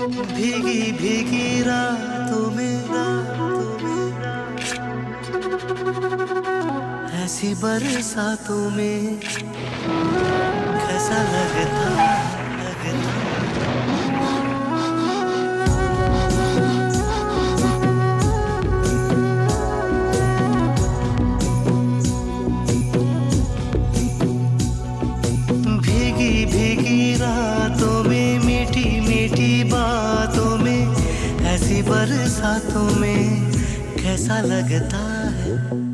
भीगी भीगी रातों में ऐसी बरसातों में कैसा लगता भीगी भीगी रातों में मीठी मीठी बातों में ऐसी बरसातों में कैसा लगता है।